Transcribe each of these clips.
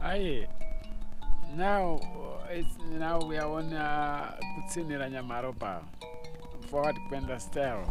Aye, now we are on Kutsinhira Nyamaropa. Forward Kwenda style.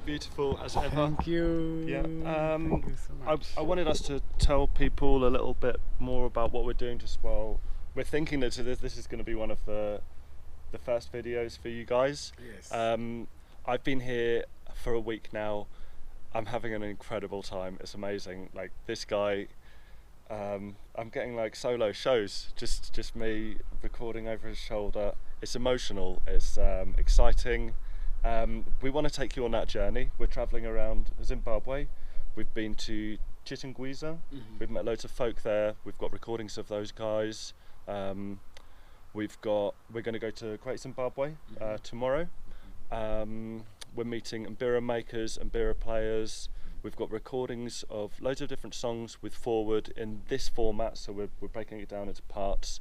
beautiful as ever. Thank you. Yeah. Thank you so much. I wanted us to tell people a little bit more about what we're doing just while we're thinking that this is going to be one of the first videos for you guys. Yes. I've been here for a week now. I'm having an incredible time. It's amazing. Like this guy, I'm getting like solo shows, just me recording over his shoulder. It's emotional. It's exciting. We want to take you on that journey. We're traveling around Zimbabwe. We've been to Kutsinhira. We've met loads of folk there. We've got recordings of those guys. We're going to go to Great Zimbabwe tomorrow. We're meeting Mbira makers, Mbira players. We've got recordings of loads of different songs with Forward in this format, so we're breaking it down into parts.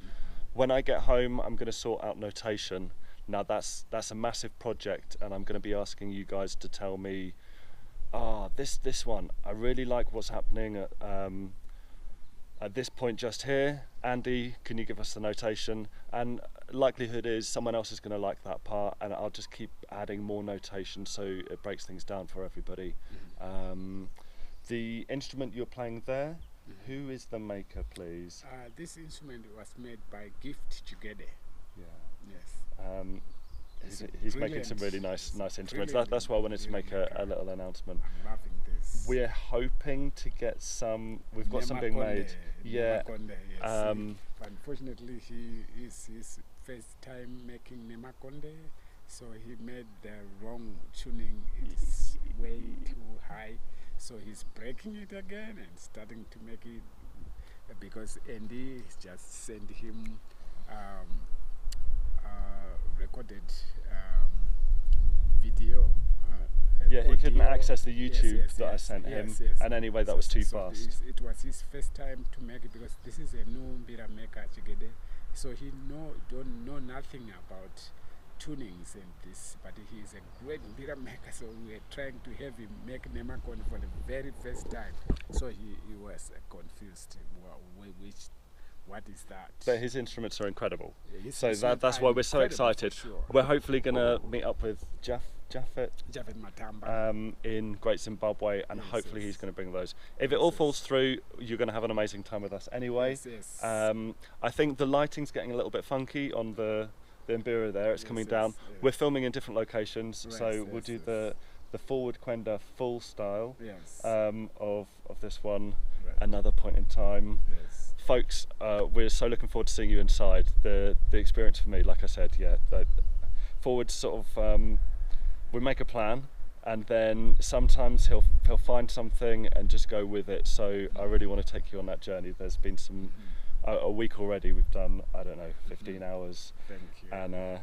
When I get home, I'm going to sort out notation. Now that's a massive project, and I'm going to be asking you guys to tell me, this one, I really like what's happening at this point just here. Andy, can you give us the notation? And likelihood is someone else is going to like that part, and I'll just keep adding more notation so it breaks things down for everybody. The instrument you're playing there, who is the maker, please? This instrument was made by Gift Together. Yeah. Yes. He's making some really nice instruments. That's why I wanted to make a little announcement. I'm loving this. We're hoping to get some. We've got some being made. Yeah. Yes. Unfortunately, he is his first time making Nemakonde, so he made the wrong tuning. It's way too high, so he's breaking it again and starting to make it, because Andy just sent him recorded video. Yeah, he couldn't access the YouTube yes, that I sent him, and anyway, that was too fast. It was his first time to make it, because this is a new Mbira maker together, so he don't know nothing about tunings and this, but he is a great Mbira maker, so we are trying to have him make Nemakon for the very first time, so he was confused. What is that? But his instruments are incredible, so that's why we're so excited. Sure. We're hopefully going to meet up with Japhet Matamba in Great Zimbabwe, and hopefully he's going to bring those. If it all falls through, you're going to have an amazing time with us anyway. I think the lighting's getting a little bit funky on the Mbira there. It's coming down. We're filming in different locations, so we'll do the Forward Kwenda full style of this one another point in time. Folks, we're so looking forward to seeing you inside. The experience for me, like I said, Forward sort of, we make a plan, and then sometimes he'll find something and just go with it. So I really want to take you on that journey. There's been some a week already. We've done, I don't know, 15 hours. Thank you. And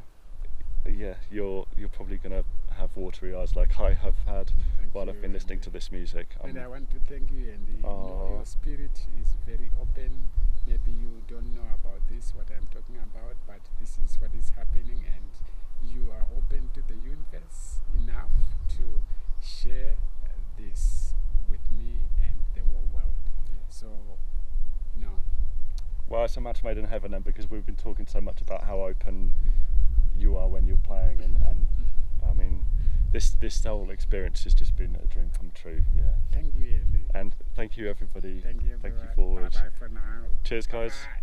you're probably gonna have watery eyes like I have had while I've been listening to this music. And I want to thank you, Andy. Your spirit is very open. Maybe you don't know about this, what I'm talking about, but this is what is happening, and you are open to the universe enough to share this with me and the whole world. So, well, it's a match made in heaven then, because we've been talking so much about how open you are when you're playing, and I mean, this whole experience has just been a dream come true. Thank you, Andy. And thank you, everybody. Thank you, Forward. Bye-bye for now. Cheers, guys. Bye-bye.